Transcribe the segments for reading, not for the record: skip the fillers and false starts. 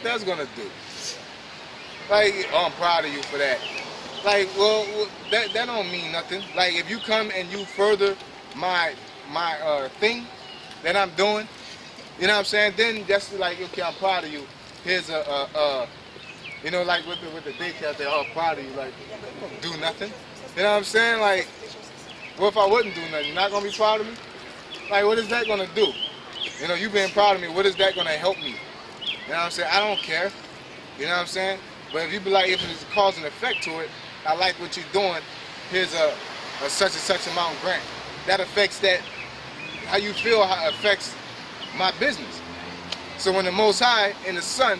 that's gonna do? Like, oh, I'm proud of you for that. Like, well, that don't mean nothing. Like, if you come and you further my thing that I'm doing, you know what I'm saying? Then that's like, okay, I'm proud of you. Here's you know, like with the daycare, they're all proud of you. Like, do nothing. You know what I'm saying? Like, what if I wouldn't do nothing? You're not gonna be proud of me? Like, what is that gonna do? You know, you being proud of me, what is that gonna help me? You know what I'm saying? I don't care. You know what I'm saying? But if you be like, if it's a cause and effect to it, I like what you're doing. Here's a such and such amount grant. That affects that, how you feel, how it affects my business. So when the Most High and the Son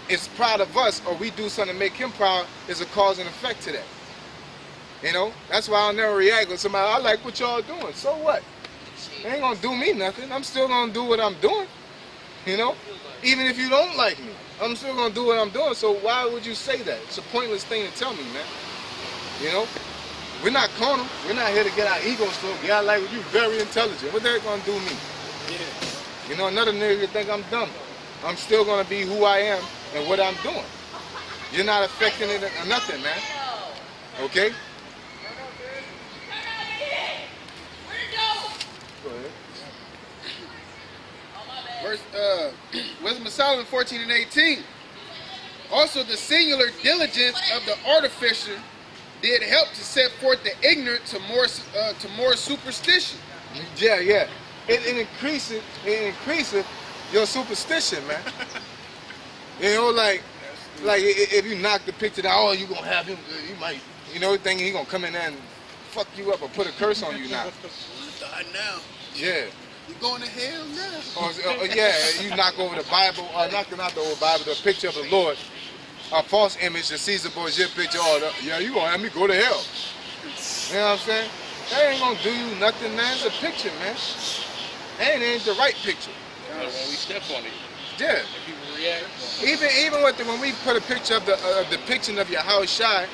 is proud of us, or we do something to make him proud, there's a cause and effect to that. You know? That's why I'll never react with somebody, I like what y'all doing. So what? It ain't gonna do me nothing. I'm still gonna do what I'm doing. You know? Even if you don't like me, I'm still gonna do what I'm doing. So why would you say that? It's a pointless thing to tell me, man. You know? We're not carnal. We're not here to get our egos stroked. Yeah, I like you, very intelligent. What that gonna do me? Yeah. You know, another nigga think I'm dumb. I'm still gonna be who I am and what I'm doing. You're not affecting it or nothing, man. Okay? Go ahead. Verse, Wisdom of Solomon 14 and 18. Also, the singular diligence of the artificer did help to set forth the ignorant to more superstition. Yeah, yeah. It increases your superstition, man. You know, like if you knock the picture down, oh, you gonna have him, you might, you know, thinking he gonna come in there and fuck you up or put a curse on you now. Die now. Yeah. You're going to hell now. Or yeah, you knock over the Bible, or not the old Bible, the picture of the Lord, a false image, the Caesar Borgia picture, yeah, you gonna have me go to hell. You know what I'm saying? That ain't gonna do you nothing, man. It's a picture, man. And it ain't the right picture. When we step on it. Yeah. And people react. Even when we put a picture of the depiction of your house shy,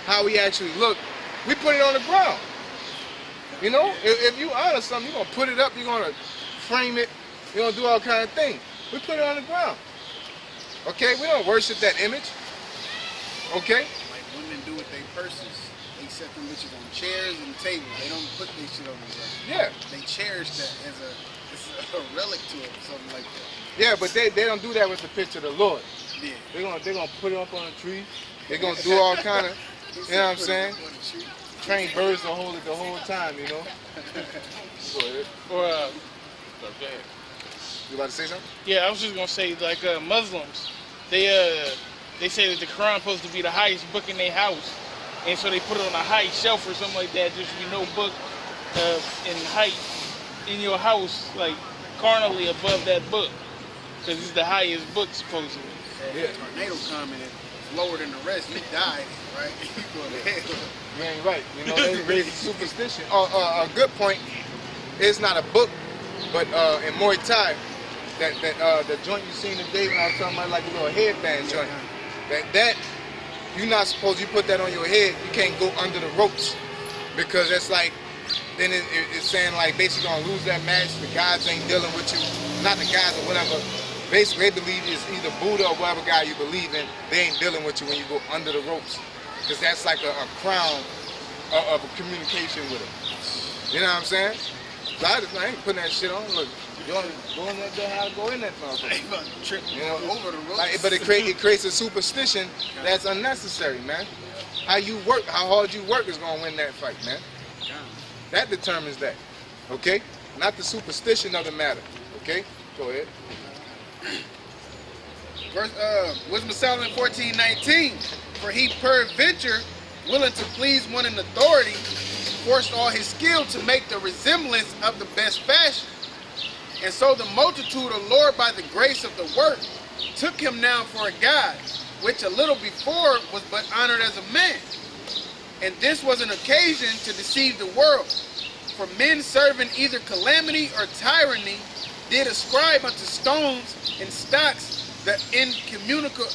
how we actually look, we put it on the ground. You know, if you honor something, you're gonna put it up, you're gonna frame it, you're gonna do all kind of things. We put it on the ground. Okay, we don't worship that image. Okay? Like women do with their purses. They set them bitches on chairs and tables. They don't put their shit on the ground. Yeah. They cherish that as a relic to it, something like that. Yeah, but they don't do that with the picture of the Lord. Yeah. They're gonna put it up on a tree. They're gonna do all kind of, you know what I'm saying? Train birds to hold it the whole time, you know. Go ahead. Or, okay. You about to say something? Yeah, I was just gonna say, like Muslims, they say that the Quran supposed to be the highest book in their house, and so they put it on a high shelf or something like that. There should be no book in height in your house, like carnally above that book, because it's the highest book supposedly. Yeah. Tornado commented lower than the rest. You died, right? You go to hell. You ain't right. You know, they raise superstition. A good point is not a book, but in Muay Thai, the joint you seen today when I was talking about, like a little headband joint, that you're not supposed to put that on your head. You can't go under the ropes, because that's like, then it's saying like basically gonna lose that match. The gods ain't dealing with you, not the gods or whatever. Basically, they believe it's either Buddha or whatever guy you believe in. They ain't dealing with you when you go under the ropes, because that's like a crown of a communication with them. You know what I'm saying? So I ain't putting that shit on. Look, you want to go in that door, how to go in that motherfucker. You know, over the ropes. like, but it creates a superstition that's unnecessary, man. How you work, how hard you work is gonna win that fight, man. That determines that, okay? Not the superstition of the matter, okay? Go ahead. Verse, Wisdom of Solomon 14:19. For he peradventure, willing to please one in authority, forced all his skill to make the resemblance of the best fashion. And so the multitude allured by the grace of the work took him now for a god, which a little before was but honored as a man. And this was an occasion to deceive the world. For men serving either calamity or tyranny did ascribe unto stones and stocks the incommunicable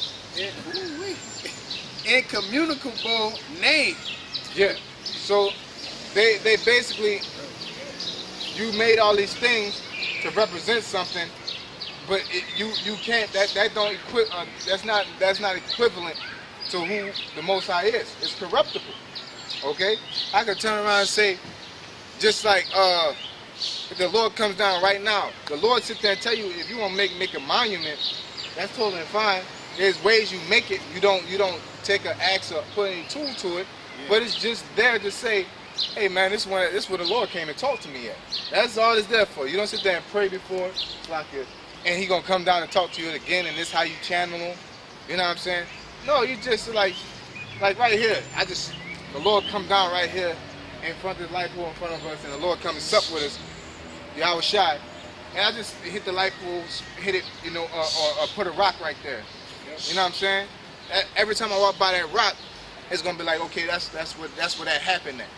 name. Yeah. So they basically, you made all these things to represent something, but you can't. That don't that's not equivalent to who the Most High is. It's corruptible. Okay, I could turn around and say, just like if the Lord comes down right now, the Lord sit there and tell you if you want to make a monument, that's totally fine. There's ways you make it. You don't take an axe or put any tool to it, but it's just there to say, hey man, this where the Lord came and talked to me at. That's all it's there for. You don't sit there and pray before, and he gonna come down and talk to you again, and this how you channel him. You know what I'm saying? No, you just like right here. The Lord come down right here in front of the light pole in front of us, and the Lord come and sup with us. Y'all shy, and I just hit the light pole, hit it, or put a rock right there. You know what I'm saying? Every time I walk by that rock, it's gonna be like, okay, that's where that happened at.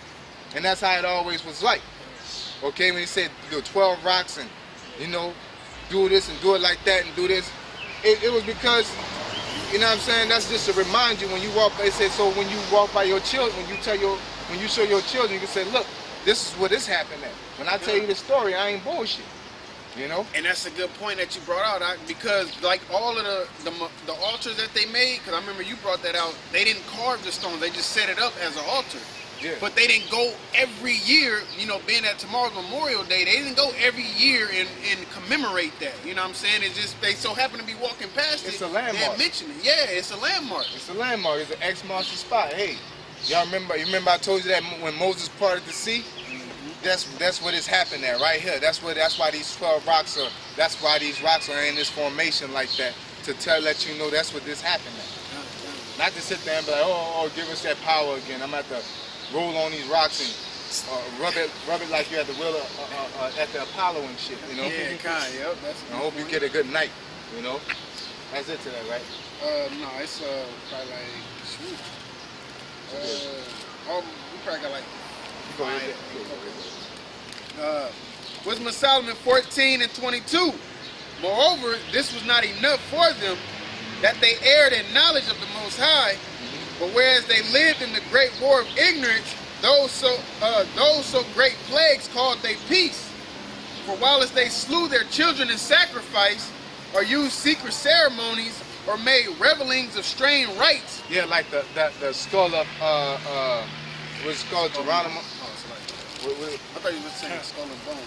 And that's how it always was like. Okay, when he said 12 rocks and, do this and do it like that and do this, it was because, you know what I'm saying, that's just to remind you when you walk, they said, so when you walk by your children, when you show your children, you can say, look, this is where this happened at. When I tell you the story, I ain't bullshit. And that's a good point that you brought out, because like all of the altars that they made, because I remember you brought that out, they didn't carve the stones, they just set it up as an altar. Yeah. But they didn't go every year, being that tomorrow's Memorial Day, they didn't go every year and commemorate that. You know what I'm saying? It's just they so happen to be walking past It's it. a landmark. And mention it. Yeah, it's a landmark. It's a landmark. It's an X marks the spot. Hey, y'all remember? You remember I told you that when Moses parted the sea? That's what it's happened at right here. That's why these 12 rocks are. That's why these rocks are in this formation like that to let you know that's what this happened at. Not to sit there and be like, oh, give us that power again. I'm at the roll on these rocks and rub it like you're at the wheel at the Apollo and shit, Yeah, yep. I hope you get a good night, That's it today, right? No, it's probably like, shoot. We probably got like Go ahead. Wisdom of Solomon 14 and 22. Moreover, this was not enough for them, that they erred in knowledge of the Most High, but whereas they lived in the great war of ignorance, those so great plagues called they peace. For whilst they slew their children in sacrifice, or used secret ceremonies, or made revelings of strange rites. Yeah, like the skull of what's called Geronimo. I thought you were saying skull and bones.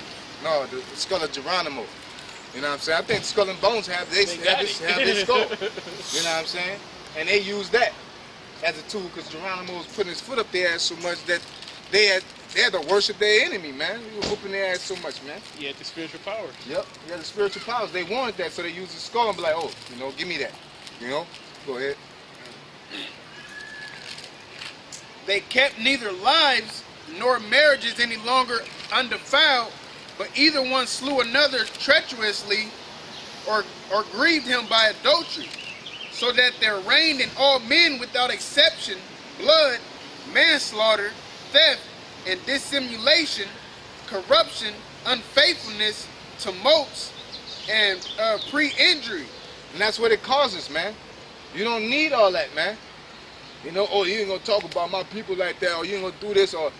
No, the skull of Geronimo. You know what I'm saying? I think the skull and bones have this skull. You know what I'm saying? And they use that as a tool because Geronimo was putting his foot up their ass so much that they had to worship their enemy, man. He was whooping their ass so much, man. He had the spiritual power. Yep, he had the spiritual powers. They wanted that, so they used the skull and be like, oh, give me that. Go ahead. They kept neither lives nor marriages any longer undefiled, but either one slew another treacherously or grieved him by adultery, so that there reigned in all men without exception blood, manslaughter, theft, and dissimulation, corruption, unfaithfulness, tumults, and pre-injury. And that's what it causes, man. You don't need all that, man. Oh, you ain't gonna talk about my people like that, or you ain't gonna do this, or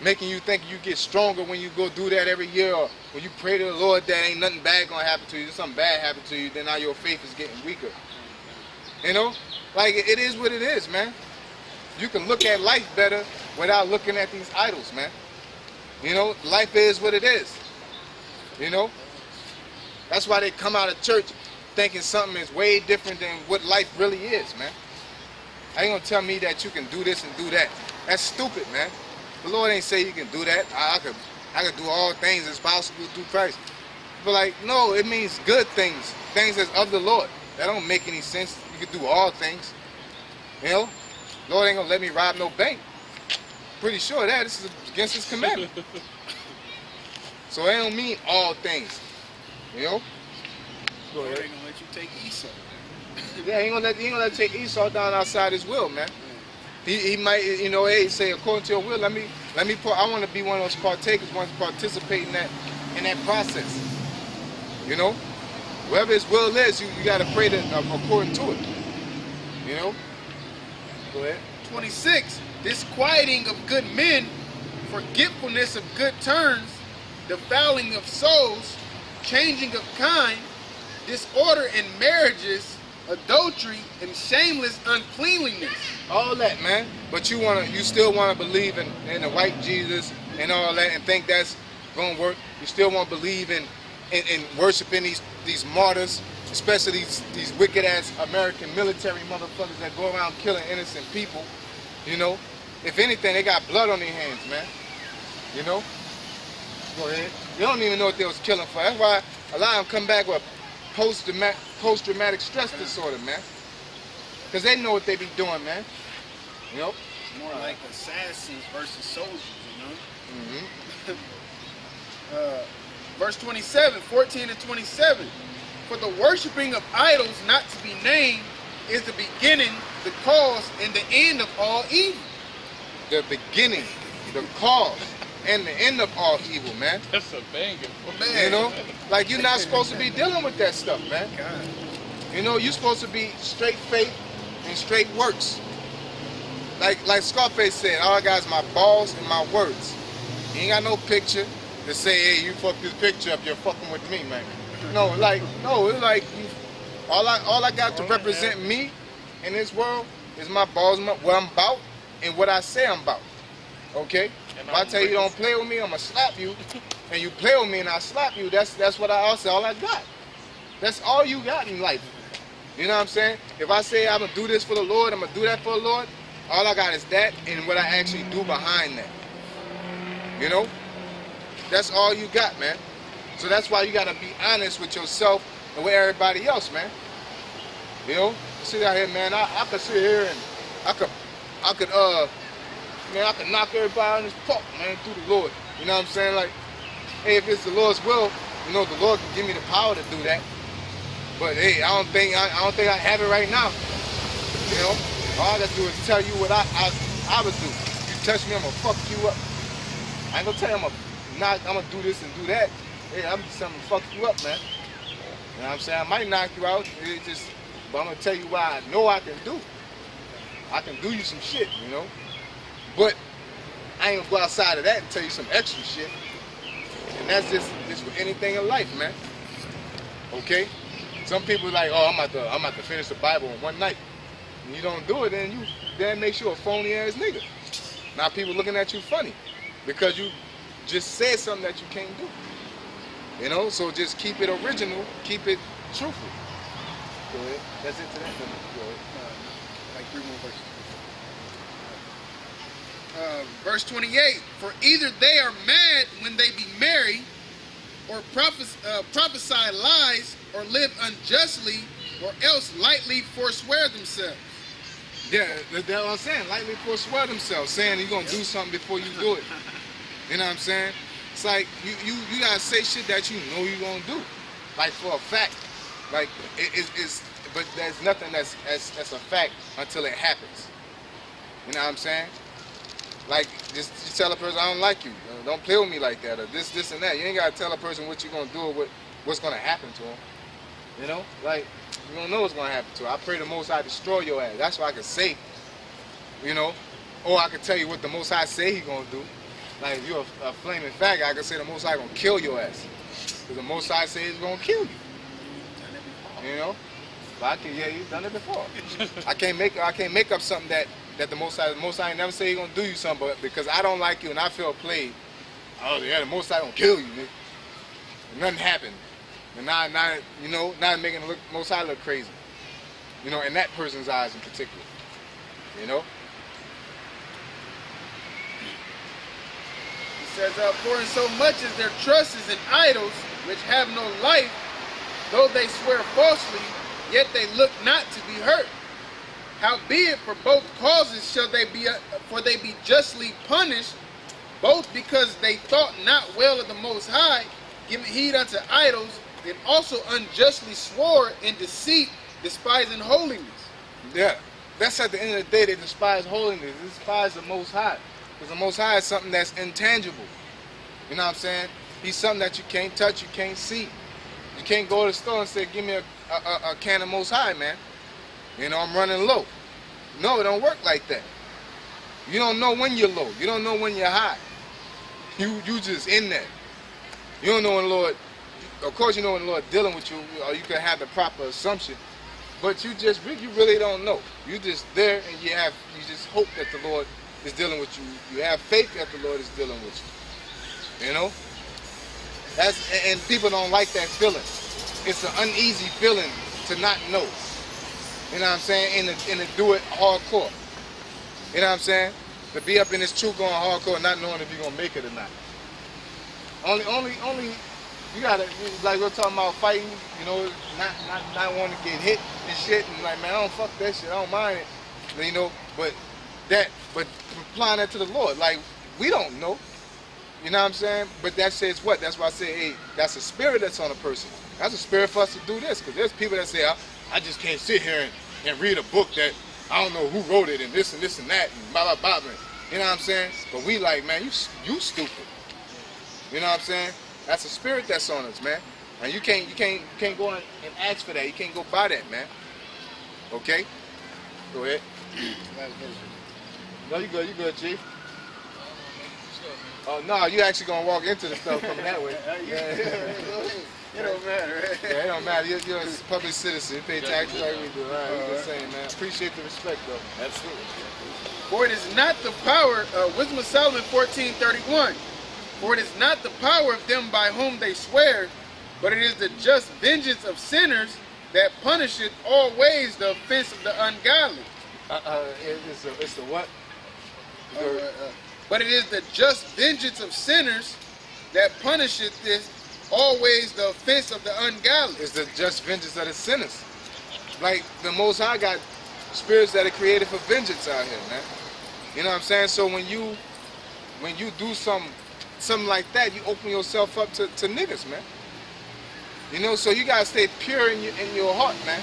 making you think you get stronger when you go do that every year, or when you pray to the Lord that ain't nothing bad gonna happen to you, just something bad happen to you, then now your faith is getting weaker. Like it is what it is, man. You can look at life better without looking at these idols, man. Life is what it is. That's why they come out of church thinking something is way different than what life really is, man. I ain't gonna tell me that you can do this and do that. That's stupid, man. The Lord ain't say you can do that. I could do all things as possible through Christ. But like, no, it means good things. Things that's of the Lord. That don't make any sense. You can do all things. Lord ain't gonna let me rob no bank. Pretty sure that this is against his commandment. So it don't mean all things. Go Lord ahead. ain't gonna let you take Esau. Yeah, he ain't gonna let take Esau down outside his will, man. He might, hey, say according to your will. Let me. I want to be one of those partakers, want to participate in that process. Wherever his will is, you got to pray according to it. Go ahead. 26. Disquieting of good men, forgetfulness of good turns, defouling of souls, changing of kind, disorder in marriages, adultery, and shameless uncleanliness. All that, man. But you still wanna believe in the white Jesus and all that, and think that's gonna work. You still wanna believe in worshiping these martyrs, especially these wicked ass American military motherfuckers that go around killing innocent people. You know, if anything, they got blood on their hands, man. You know. Go ahead. They don't even know what they was killing for. That's why a lot of them come back with post-traumatic stress disorder, man. Because they know what they be doing, man. You know? More like assassins versus soldiers, you know? Mm-hmm. Verse 27, 14 to 27. For the worshiping of idols not to be named is the beginning, the cause, and the end of all evil. The beginning, the cause, and the end of all evil, man. That's a banger. Man. You know? Like, you're not supposed to be dealing with that stuff, man. God. You know, you're supposed to be straight faith and straight works. Like Scarface said, all I got is my balls and my words. You ain't got no picture to say, hey, you fuck this picture up, you're fucking with me, man. No, it's like, all I got to represent me in this world is my balls, what I'm about, and what I say I'm about. Okay? If I tell you don't play with me, I'm gonna slap you, and you play with me and I slap you, that's what I'll say, all I got. That's all you got in life. You know what I'm saying? If I say I'm gonna do this for the Lord, I'm gonna do that for the Lord, all I got is that and what I actually do behind that. You know? That's all you got, man. So that's why you gotta be honest with yourself and with everybody else, man. You know? Sit out here, man. I could sit here and I could knock everybody on this park, man, through the Lord. You know what I'm saying? Like, hey, if it's the Lord's will, you know, the Lord can give me the power to do that. But hey, I don't think I have it right now. You know? All I gotta do is tell you what I would do. You touch me, I'm gonna fuck you up. I ain't gonna tell you I'm gonna do this and do that. Hey, I'm just gonna fuck you up, man. You know what I'm saying? I might knock you out, but I'm gonna tell you what I know I can do. I can do you some shit, you know? But I ain't gonna go outside of that and tell you some extra shit. And that's just with anything in life, man. Okay? Some people are like, oh, I'm about to finish the Bible in one night. And you don't do it, then that makes you a phony ass nigga. Now people looking at you funny because you just said something that you can't do. You know, so just keep it original, keep it truthful. Go ahead. That's it to that. Go ahead. Like 3 more verses. Verse 28. For either they are mad when they be merry, or prophesy lies, or live unjustly, or else lightly forswear themselves. Yeah, that's what I'm saying. Lightly forswear themselves, saying you're gonna do something before you do it. You know what I'm saying? It's like you gotta say shit that you know you're gonna do, like for a fact. Like but there's nothing that's a fact until it happens. You know what I'm saying? Like just tell a person I don't like you. Don't play with me like that, or this and that. You ain't gotta tell a person what you're gonna do or what's gonna happen to them. You know, like you don't know what's gonna happen to her. I pray the Most High destroy your ass. That's what I can say. You know, or I can tell you what the Most High say He gonna do. Like if you're a flaming faggot, I can say the Most High gonna kill your ass. Because the Most High say He's gonna kill you. You know, but you've done it before. I can't make up something that the Most High never say He gonna do you something, but because I don't like you and I feel played. Oh yeah, the Most High gonna kill you, nigga. And nothing happened. And not making the Most High look crazy. You know, in that person's eyes in particular. You know? It says, for in so much as their trust is in idols, which have no life, though they swear falsely, yet they look not to be hurt. Howbeit, for both causes shall they be justly punished, both because they thought not well of the Most High, giving heed unto idols, and also unjustly swore in deceit, despising holiness. Yeah, that's at the end of the day, they despise holiness. They despise the Most High. Because the Most High is something that's intangible. You know what I'm saying? He's something that you can't touch, you can't see. You can't go to the store and say, give me a can of Most High, man. You know, I'm running low. No, it don't work like that. You don't know when you're low. You don't know when you're high. You just in there. You don't know when the Lord of course, you know when the Lord dealing with you, or you can have the proper assumption, but you really don't know. You just there, and you just hope that the Lord is dealing with you. You have faith that the Lord is dealing with you. You know, and people don't like that feeling. It's an uneasy feeling to not know. You know what I'm saying? And to do it hardcore. You know what I'm saying? To be up in this truth going hardcore, not knowing if you're gonna make it or not. Only. You gotta, like we're talking about fighting, you know, not wanting to get hit and shit, and like, man, I don't fuck that shit, I don't mind it, you know, but applying that to the Lord, like, we don't know, you know what I'm saying, but that says what? That's why I say, hey, that's a spirit that's on a person. That's a spirit for us to do this, because there's people that say, I just can't sit here and read a book that I don't know who wrote it, and this and that, and blah, blah, blah, blah. You know what I'm saying? But we like, man, you stupid. You know what I'm saying? That's a spirit that's on us, man. And you can't go and ask for that. You can't go buy that, man. Okay? Go ahead. No, you good, Chief. Oh no, you actually gonna walk into the stuff from that way. It don't matter, right? Yeah, it don't matter. You're a public citizen. You pay taxes like we do. All right, we're just saying, man. Appreciate the respect, though. Absolutely. For it is not the power, Wisdom of Solomon 14:31. For it is not the power of them by whom they swear, but it is the just vengeance of sinners that punisheth always the offense of the ungodly. It's the what? But it is the just vengeance of sinners that punisheth this always the offense of the ungodly. It's the just vengeance of the sinners. Like the Most High got spirits that are created for vengeance out here, man. You know what I'm saying? So when you do something like that, you open yourself up to niggas, man. You know, so you gotta stay pure in your heart, man.